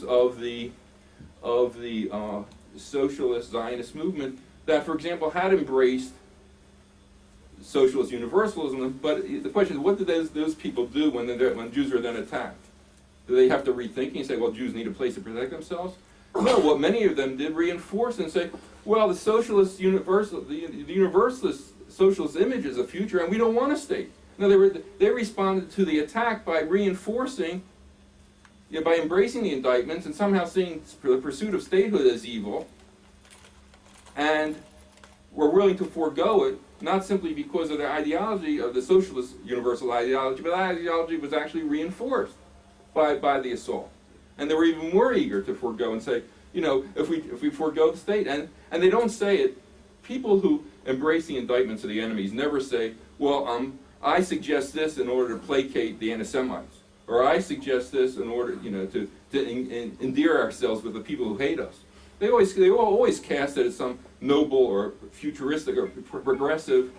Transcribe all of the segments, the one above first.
of the socialist Zionist movement that, for example, had embraced socialist universalism. But the question is, what do those people do when Jews are then attacked? Do they have to rethink and say, well, Jews need a place to protect themselves? No, what many of them did reinforce and say, well, the socialist the universalist socialist image is a future, and we don't want a state. No, they responded to the attack by reinforcing, by embracing the indictments and somehow seeing the pursuit of statehood as evil, and were willing to forego it, not simply because of their ideology, of the socialist universal ideology, but that ideology was actually reinforced by the assault. And they were even more eager to forego and say, if we forego the state, and they don't say it, people who embrace the indictments of the enemies never say, well, I suggest this in order to placate the anti-Semites, or I suggest this in order, to endear ourselves with the people who hate us. They always cast it as some noble or futuristic or progressive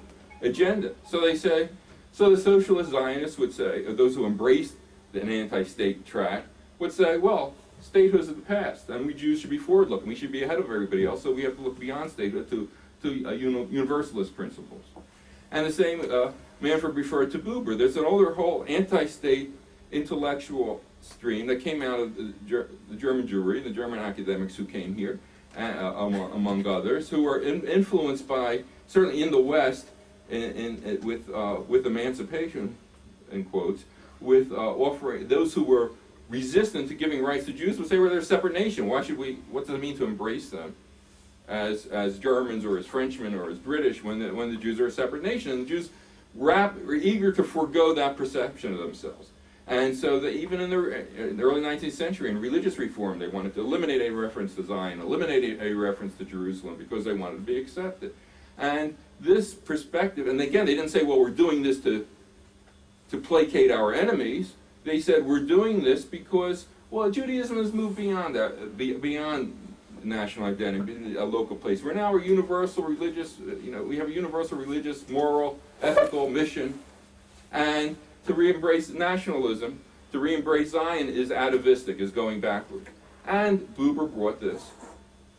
agenda. So they say, so the socialist Zionists would say, or those who embrace an anti-state track, would say, well, statehood is the past, and we Jews should be forward-looking. We should be ahead of everybody else, so we have to look beyond statehood to universalist principles. And the same, Manfred referred to Buber. There's an older whole anti-state intellectual stream that came out of the German Jewry, the German academics who came here, among others, who were influenced by, certainly in the West, with emancipation, in quotes, with offering those who were resistant to giving rights to Jews would say, well, they're a separate nation. What does it mean to embrace them as Germans or as Frenchmen or as British when the Jews are a separate nation? And the Jews were eager to forego that perception of themselves. And so that even in the early 19th century, in religious reform, they wanted to eliminate a reference to Zion, eliminate a reference to Jerusalem, because they wanted to be accepted. And this perspective, and again, they didn't say, well, we're doing this to placate our enemies. They said, we're doing this because, well, Judaism has moved beyond that, beyond national identity, a local place. We're now a universal religious, we have a universal religious, moral, ethical mission, and to re-embrace nationalism, to re-embrace Zion is atavistic, is going backward. And Buber brought this,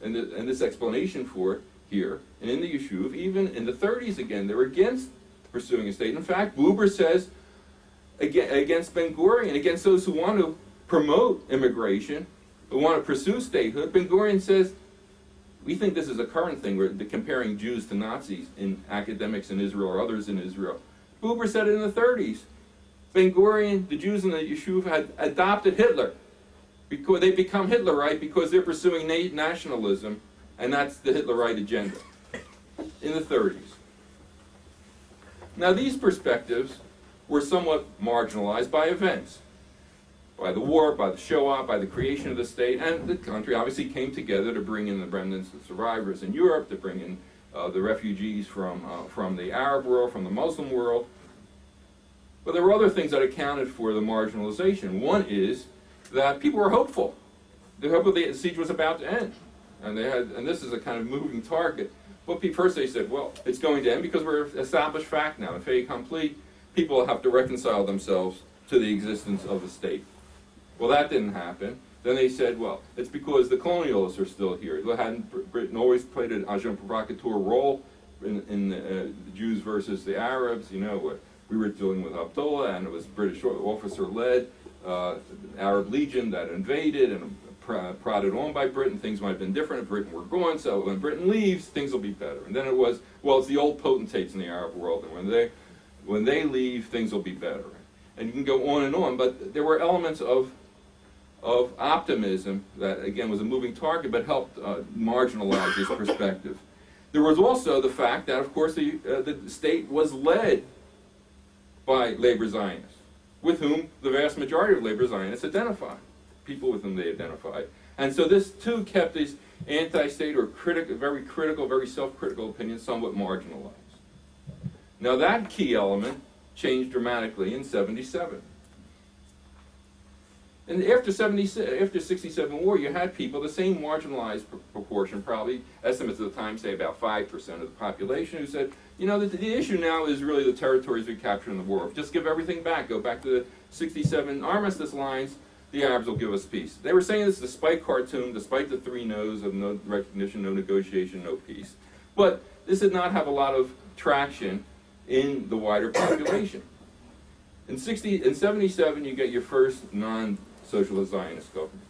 and this explanation for it here, and in the Yeshuv, even in the 30s again, they were against pursuing a state. In fact, Buber says, against Ben-Gurion, against those who want to promote immigration, who want to pursue statehood, Ben-Gurion says, we think this is a current thing, we're comparing Jews to Nazis in academics in Israel or others in Israel. Buber said it in the 30s. Ben-Gurion, the Jews in the Yeshuv had adopted Hitler, because they become Hitlerite because they're pursuing nationalism, and that's the Hitlerite agenda in the 30s. Now these perspectives were somewhat marginalized by events, by the war, by the Shoah, by the creation of the state, and the country obviously came together to bring in the remnants of survivors in Europe, to bring in the refugees from the Arab world, from the Muslim world. But there were other things that accounted for the marginalization. One is that people were hopeful. They hoped the siege was about to end, and this is a kind of moving target. But first they said, well, it's going to end because we're an established fact now. In fait accompli, people have to reconcile themselves to the existence of the state. Well, that didn't happen. Then they said, well, it's because the colonialists are still here. Hadn't Britain always played an agent provocateur role in the Jews versus the Arabs? We were dealing with Abdullah, and it was British officer-led Arab Legion that invaded and prodded on by Britain. Things might have been different if Britain were gone, so when Britain leaves, things will be better. And then it was, well, it's the old potentates in the Arab world, and when they leave, things will be better. And you can go on and on, but there were elements of optimism that, again, was a moving target, but helped marginalize this perspective. There was also the fact that, of course, the state was led by labor Zionists, with whom the vast majority of labor Zionists identified, people with whom they identified. And so this, too, kept these anti-state or very critical, very self-critical opinions somewhat marginalized. Now that key element changed dramatically in 77. And after 67 war, you had people, the same marginalized proportion, probably, estimates at the time say about 5% of the population, who said, the issue now is really the territories we captured in the war. Just give everything back. Go back to the 67 armistice lines. the Arabs will give us peace. They were saying this despite Khartoum, despite the 3 no's of no recognition, no negotiation, no peace. But this did not have a lot of traction in the wider population. In 77, you get your first non-socialist Zionist government.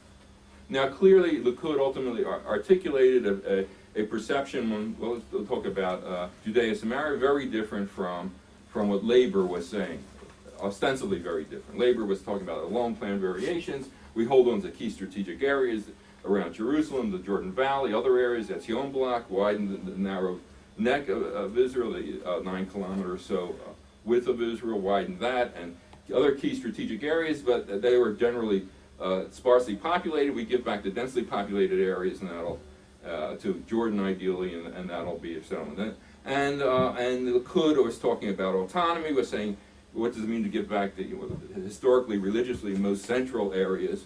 Now, clearly, Likud ultimately articulated a perception, well, we'll talk about Judea-Samaria, very different from what Labor was saying, ostensibly very different. Labor was talking about the long plan variations. We hold on to key strategic areas around Jerusalem, the Jordan Valley, other areas, the Etzion block, widen the narrow neck of Israel, the 9 kilometer or so width of Israel, widen that, and other key strategic areas, but they were generally sparsely populated. We give back the densely populated areas, and that'll to Jordan ideally, and that'll be a settlement. And the Likud was talking about autonomy, was saying, what does it mean to give back the historically, religiously most central areas,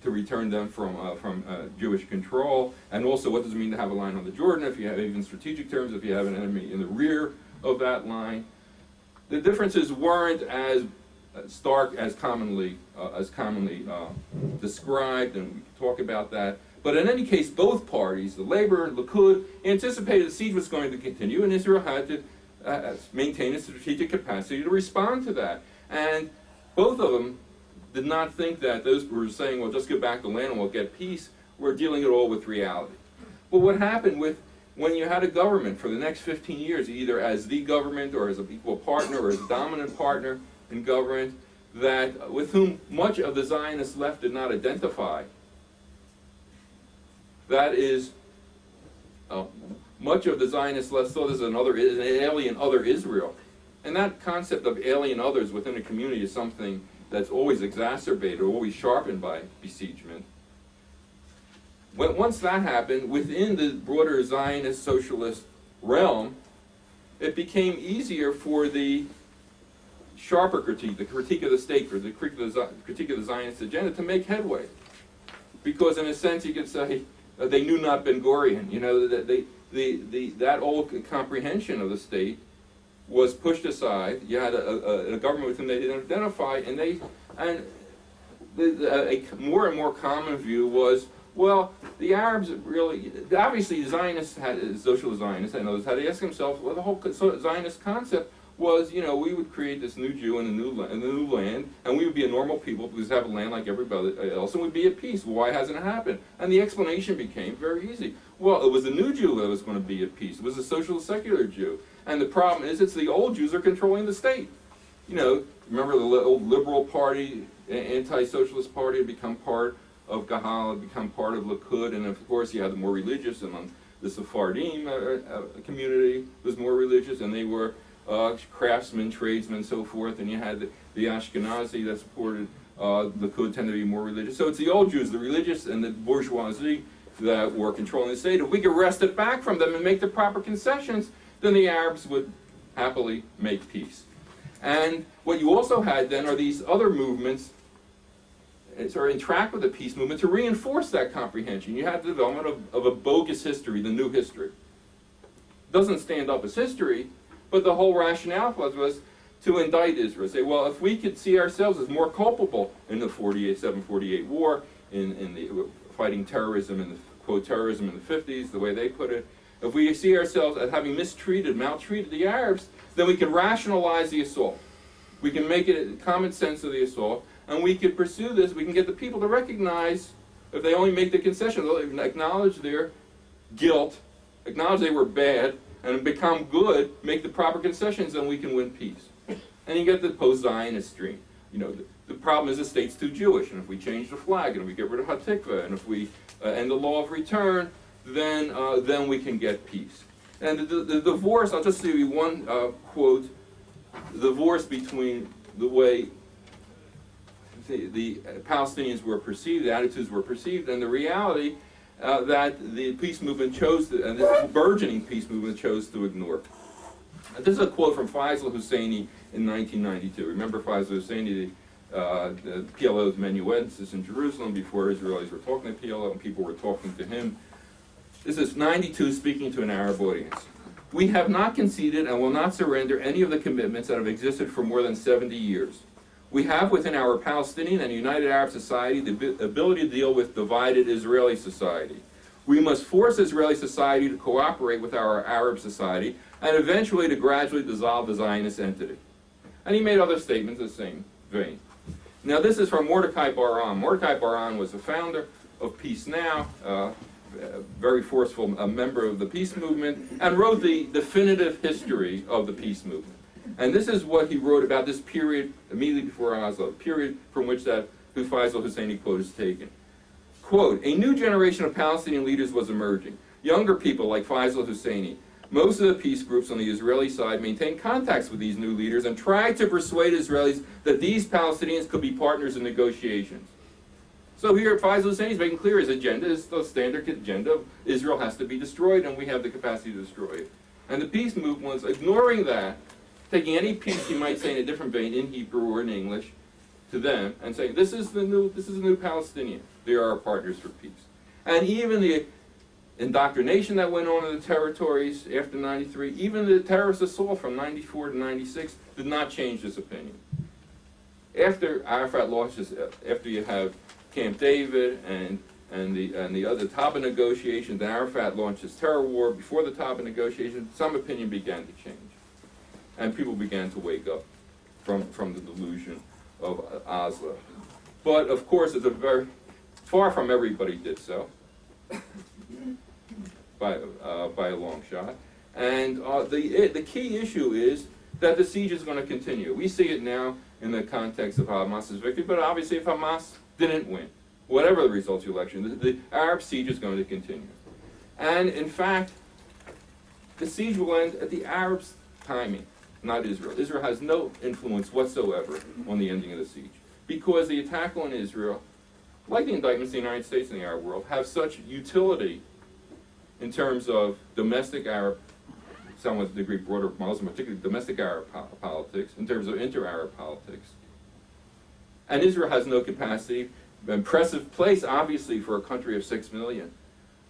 to return them from Jewish control, and also what does it mean to have a line on the Jordan, if you have, even strategic terms, if you have an enemy in the rear of that line. The differences weren't as stark as commonly described, and we can talk about that. But in any case, both parties, the Labor and Likud, anticipated the siege was going to continue, and Israel had to maintain its strategic capacity to respond to that. And both of them did not think that those who were saying, well, just give back the land and we'll get peace, were dealing at all with reality. But what happened when you had a government for the next 15 years, either as the government or as an equal partner or as a dominant partner in government, that with whom much of the Zionist left did not identify, that is, much of the Zionist left saw this as an alien other Israel. And that concept of alien others within a community is something that's always exacerbated, or always sharpened by besiegement. Once that happened, within the broader Zionist socialist realm, it became easier for the sharper critique, the critique of the state, or the critique of the Zionist agenda, to make headway. Because in a sense you could say, they knew not Ben Gurion. You know, that old comprehension of the state was pushed aside. You had a government with whom they didn't identify, and a more and more common view was, well, the Arabs really, obviously Zionists, social Zionists and others, had to ask themselves, well, the whole Zionist concept was, you know, we would create this new Jew in a new land, and we would be a normal people because we have a land like everybody else, and we'd be at peace. Why hasn't it happened? And the explanation became very easy. Well, it was the new Jew that was going to be at peace. It was a social secular Jew. And the problem is, it's the old Jews are controlling the state. You know, remember the old liberal party, anti-socialist party had become part of Gahal, had become part of Likud, and of course you had the more religious, and the Sephardim community was more religious, and they were craftsmen, tradesmen, so forth, and you had the Ashkenazi that supported Likud tended to be more religious. So it's the old Jews, the religious, and the bourgeoisie that were controlling the state. If we could wrest it back from them and make the proper concessions, then the Arabs would happily make peace. And what you also had then are these other movements sort of in track with the peace movement to reinforce that comprehension. You had the development of a bogus history, the new history. It doesn't stand up as history, but the whole rationale was to indict Israel. Say, well, if we could see ourselves as more culpable in the 748 war, in the fighting terrorism, in the quote terrorism in the 50s, the way they put it, if we see ourselves as having maltreated the Arabs, then we can rationalize the assault. We can make it a common sense of the assault, and we can pursue this. We can get the people to recognize, if they only make the concession, they'll acknowledge their guilt, acknowledge they were bad, and become good, make the proper concessions, then we can win peace. And you get the post-Zionist stream. You know, the problem is the state's too Jewish, and if we change the flag, and if we get rid of Hatikva, and if we end the law of return, then we can get peace. And the divorce, I'll just give you one quote, the divorce between the way the Palestinians were perceived, the attitudes were perceived, and the reality that the peace movement chose to, and the burgeoning peace movement chose to ignore. This is a quote from Faisal Husseini in 1992. Remember Faisal Husseini, the PLO's amanuensis in Jerusalem, before Israelis were talking to PLO and people were talking to him. This is 92 speaking to an Arab audience. We have not conceded and will not surrender any of the commitments that have existed for more than 70 years. We have within our Palestinian and United Arab Society the ability to deal with divided Israeli society. We must force Israeli society to cooperate with our Arab society and eventually to gradually dissolve the Zionist entity. And he made other statements in the same vein. Now this is from Mordecai Bar-On. Mordecai Bar-On was the founder of Peace Now, a very forceful member of the peace movement, and wrote the definitive history of the peace movement. And this is what he wrote about this period immediately before Oslo, the period from which that Faisal Husseini quote is taken. Quote, a new generation of Palestinian leaders was emerging. Younger people like Faisal Husseini. Most of the peace groups on the Israeli side maintained contacts with these new leaders and tried to persuade Israelis that these Palestinians could be partners in negotiations. So here Faisal Husseini is making clear his agenda is the standard agenda of Israel has to be destroyed and we have the capacity to destroy it. And the peace movement was ignoring that, taking any piece you might say in a different vein, in Hebrew or in English, to them, and saying, this is the new Palestinian. They are our partners for peace. And even the indoctrination that went on in the territories after 93, even the terrorist assault from 94 to 96 did not change this opinion. After Arafat launches, after you have Camp David and the other Taba negotiations, then Arafat launches terror war. Before the Taba negotiations, some opinion began to change. And people began to wake up from the delusion of Oslo. But of course, it's far from everybody did so, by a long shot. And the key issue is that the siege is going to continue. We see it now in the context of Hamas's victory, but obviously if Hamas didn't win, whatever the results of the election, the Arab siege is going to continue. And in fact, the siege will end at the Arabs' timing, not Israel. Israel has no influence whatsoever on the ending of the siege, because the attack on Israel, like the indictments of the United States and the Arab world, have such utility in terms of domestic Arab, somewhat to the degree broader Muslim, particularly domestic Arab politics, in terms of inter-Arab politics. And Israel has no capacity, impressive place, obviously, for a country of 6 million.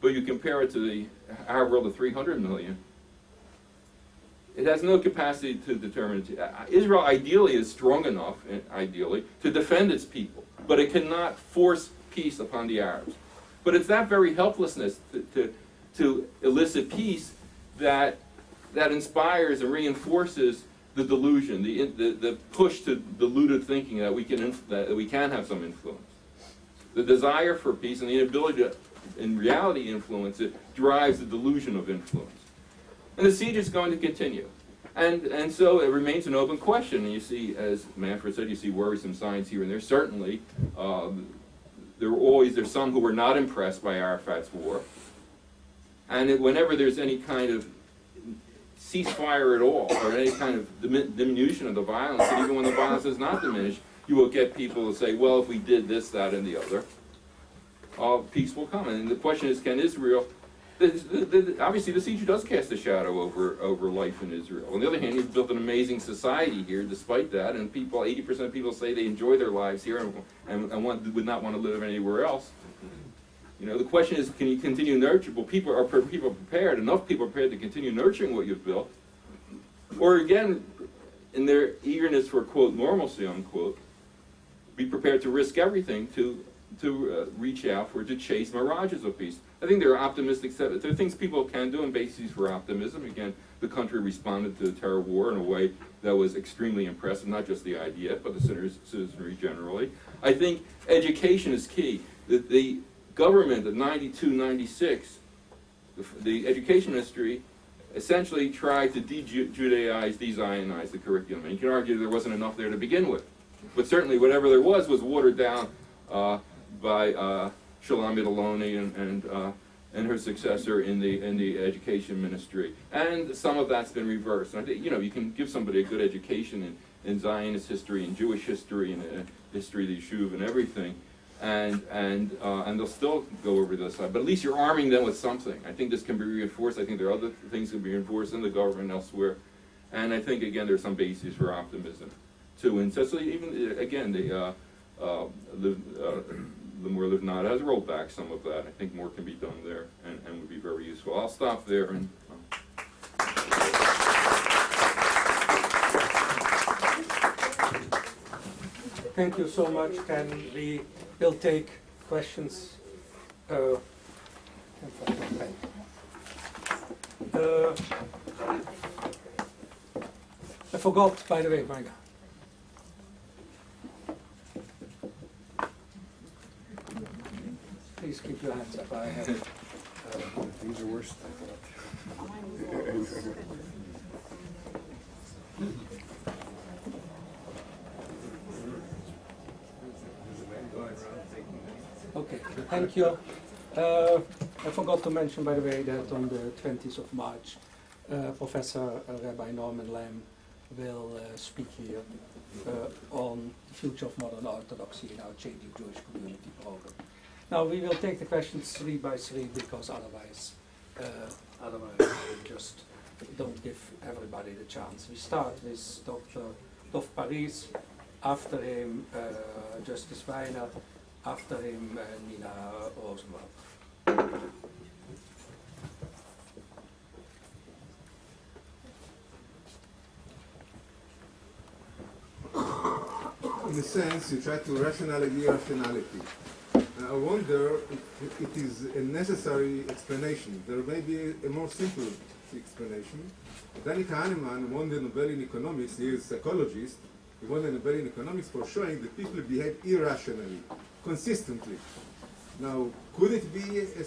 But you compare it to the Arab world of 300 million, it has no capacity to determine. Israel ideally is strong enough, ideally, to defend its people, but it cannot force peace upon the Arabs. But it's that very helplessness to elicit peace that inspires and reinforces the delusion, the push to deluded thinking that we can have some influence. The desire for peace and the inability to, in reality, influence it drives the delusion of influence. And the siege is going to continue. And so it remains an open question. And you see, as Manfred said, you see worrisome signs here and there. Certainly, there's some who were not impressed by Arafat's war. And whenever there's any kind of ceasefire at all, or any kind of diminution of the violence, and even when the violence is not diminished, you will get people to say, well, if we did this, that, and the other, peace will come. And the question is, can Israel... obviously, the siege does cast a shadow over life in Israel. On the other hand, you've built an amazing society here, despite that, and 80% of people say they enjoy their lives here and would not want to live anywhere else. You know, the question is, can you continue nurturing? Well, people are prepared. Enough people are prepared to continue nurturing what you've built, or again, in their eagerness for quote normalcy unquote, be prepared to risk everything to reach out to chase mirages of peace. I think there are optimistic. There are things people can do and bases for optimism. Again, the country responded to the terror war in a way that was extremely impressive, not just the IDF, but the citizenry generally. I think education is key. The government of 92, 96, the education ministry essentially tried to de-Judaize, de-Zionize the curriculum. And you can argue there wasn't enough there to begin with. But certainly whatever there was watered down by Shulamit Aloni and her successor in the education ministry. And some of that's been reversed. And I think, you can give somebody a good education in Zionist history and Jewish history and history of the Yishuv and everything, and they'll still go over to the side. But at least you're arming them with something. I think this can be reinforced. I think there are other things that can be reinforced in the government elsewhere. And I think, again, there's some basis for optimism, too. And so even, again, the more Livnat has rolled back some of that. I think more can be done there and would be very useful. I'll stop there. And Thank you so much, Ken. We will take questions. I forgot, by the way, Micah. Please keep your hands up. I have. These are worse, I thought. Okay, thank you. I forgot to mention, by the way, that on the 20th of March, Professor Rabbi Norman Lamb will speak here on the future of modern orthodoxy in our Changing Jewish Community program. Now we will take the questions 3 by 3 because otherwise we just don't give everybody the chance. We start with Dr. Dov Paris, after him Justice Weiner, after him Nina Rosenwald. In a sense, you try to rationalize irrationality. I wonder if it is a necessary explanation. There may be a more simple explanation. Danny Kahneman won the Nobel in economics. He is a psychologist. He won the Nobel in economics for showing that people behave irrationally, consistently. Now, could it be a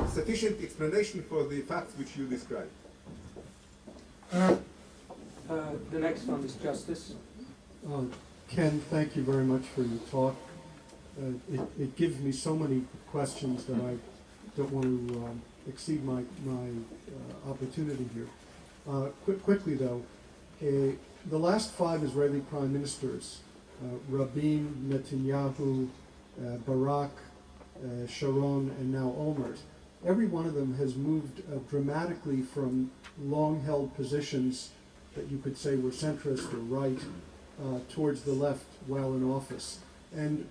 sufficient explanation for the facts which you described? The next one is Justice. Ken, thank you very much for your talk. It gives me so many questions that I don't want to exceed my opportunity here. Quickly though, the last 5 Israeli prime ministers, Rabin, Netanyahu, Barak, Sharon, and now Olmert, every one of them has moved dramatically from long-held positions that you could say were centrist or right towards the left while in office. And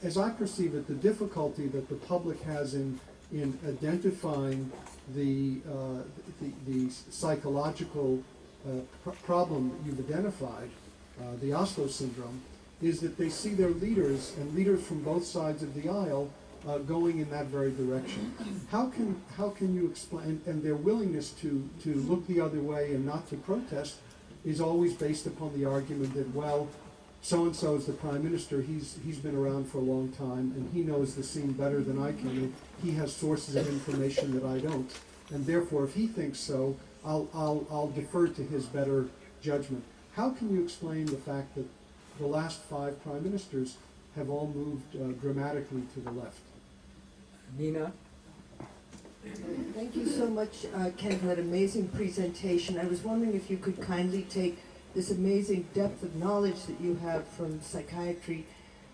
as I perceive it, the difficulty that the public has in identifying the psychological problem that you've identified, the Oslo syndrome, is that they see their leaders and leaders from both sides of the aisle going in that very direction. How can you explain, and their willingness to look the other way and not to protest is always based upon the argument that, well, so-and-so is the prime minister, he's been around for a long time, and he knows the scene better than I can, and he has sources of information that I don't. And therefore, if he thinks so, I'll defer to his better judgment. How can you explain the fact that the last 5 prime ministers have all moved dramatically to the left? Nina? Thank you so much, Ken, for that amazing presentation. I was wondering if you could kindly take this amazing depth of knowledge that you have from psychiatry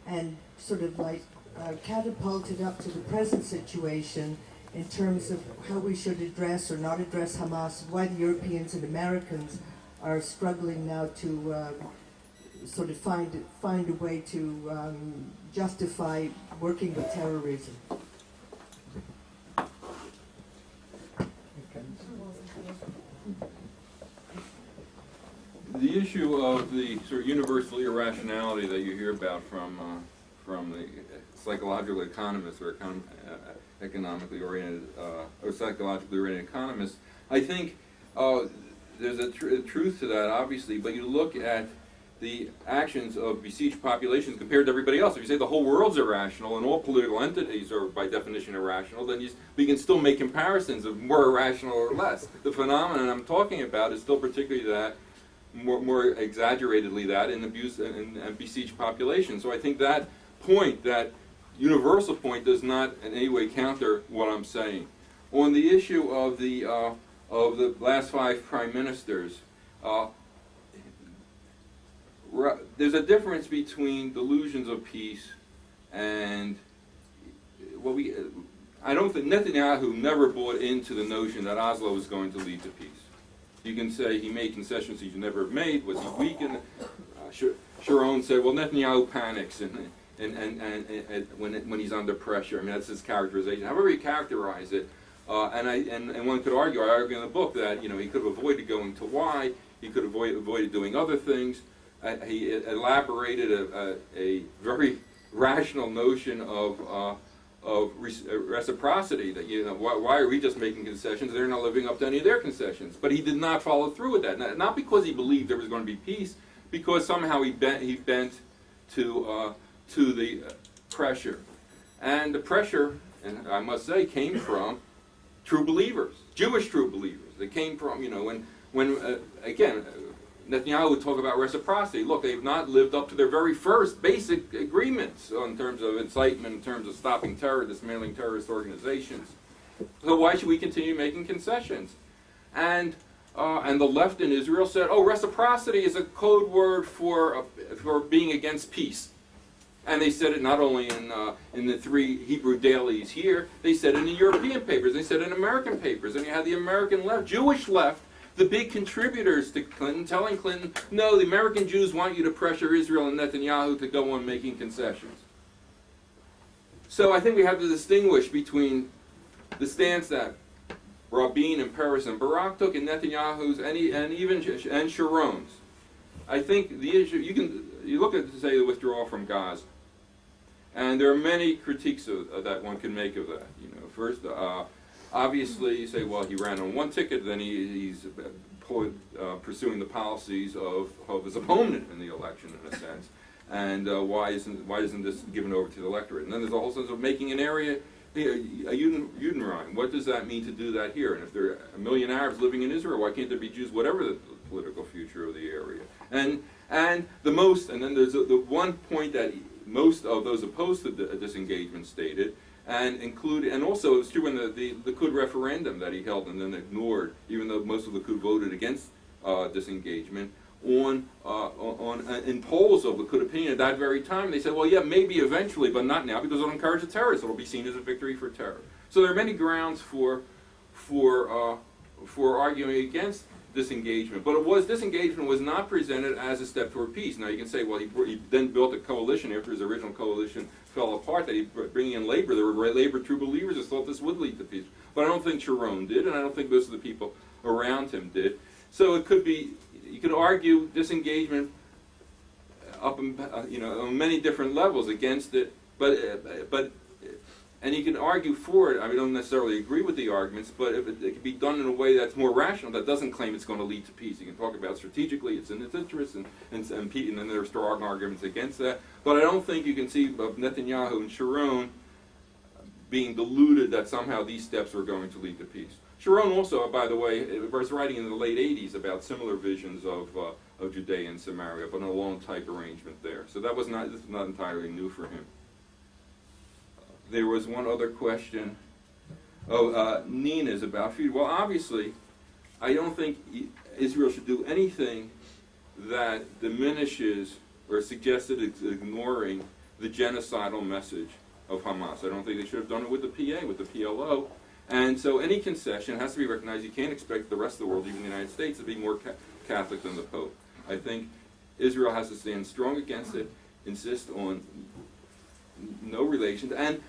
and sort of like catapult it up to the present situation in terms of how we should address or not address Hamas, why the Europeans and Americans are struggling now to sort of find a way to justify working with terrorism. The issue of the sort of universal irrationality that you hear about from the psychological economists or economically oriented or psychologically oriented economists, I think there's a truth to that, obviously. But you look at the actions of besieged populations compared to everybody else. If you say the whole world's irrational and all political entities are by definition irrational, then we can still make comparisons of more irrational or less. The phenomenon I'm talking about is still particularly that. More exaggeratedly that in abuse and besieged populations. So I think that point, that universal point, does not in any way counter what I'm saying. On the issue of the last 5 prime ministers, there's a difference between delusions of peace and what I don't think Netanyahu never bought into the notion that Oslo was going to lead to peace. You can say he made concessions he never made. Was he weak? And Sharon said, "Well, Netanyahu panics and when he's under pressure." I mean, that's his characterization. However, he characterized it, and one could argue. I argue in the book that he could have avoided going to Y. He could have avoided doing other things. he elaborated a very rational notion of reciprocity, that, you know, why are we just making concessions? They're not living up to any of their concessions. But he did not follow through with that. Not because he believed there was going to be peace, because somehow he bent to the pressure. And the pressure, and I must say, came from true believers, Jewish true believers. They came from, you know, when again, Netanyahu would talk about reciprocity. Look, they've not lived up to their very first basic agreements in terms of incitement, in terms of stopping terror, dismantling terrorist organizations. So why should we continue making concessions? And the left in Israel said, oh, reciprocity is a code word for being against peace. And they said it not only in the 3 Hebrew dailies here, they said it in European papers, they said it in American papers, and you had the American left, Jewish left, the big contributors to Clinton, telling Clinton, no, the American Jews want you to pressure Israel and Netanyahu to go on making concessions. So I think we have to distinguish between the stance that Rabin and Peres and Barak took, and Netanyahu's, and Sharon's. I think the issue, you look at, say, the withdrawal from Gaza, and there are many critiques that one can make of that. You know, first, obviously, you say, well, he ran on one ticket, then he's pursuing the policies of his opponent in the election, in a sense. And why isn't this given over to the electorate? And then there's a whole sense of making an area, a Judenrein. What does that mean to do that here? And if there are 1 million Arabs living in Israel, why can't there be Jews, whatever the political future of the area? And then there's the one point that most of those opposed to disengagement stated, and also it's true in the Likud referendum that he held and then ignored, even though most of the Likud voted against disengagement, in polls of Likud opinion at that very time, they said, well, yeah, maybe eventually, but not now, because it'll encourage the terrorists. It'll be seen as a victory for terror. So there are many grounds for arguing against disengagement, but disengagement was not presented as a step toward peace. Now you can say, well, he then built a coalition after his original coalition fell apart, that he bringing in labor. There were labor true believers that thought this would lead to peace, but I don't think Sharon did, and I don't think most of the people around him did. So it could be, you could argue disengagement up on many different levels against it, but and you can argue for it. I don't necessarily agree with the arguments, but if it can be done in a way that's more rational, that doesn't claim it's going to lead to peace. You can talk about strategically, it's in its interest, and then there are strong arguments against that. But I don't think you can see Netanyahu and Sharon being deluded that somehow these steps were going to lead to peace. Sharon also, by the way, was writing in the late 80s about similar visions of Judea and Samaria, but in a long type arrangement there. So this was not entirely new for him. There was one other question. Nina's about food. Well, obviously, I don't think Israel should do anything that diminishes or suggests that it's ignoring the genocidal message of Hamas. I don't think they should have done it with the PA, with the PLO. And so any concession has to be recognized. You can't expect the rest of the world, even the United States, to be more Catholic than the Pope. I think Israel has to stand strong against it, insist on no relations, and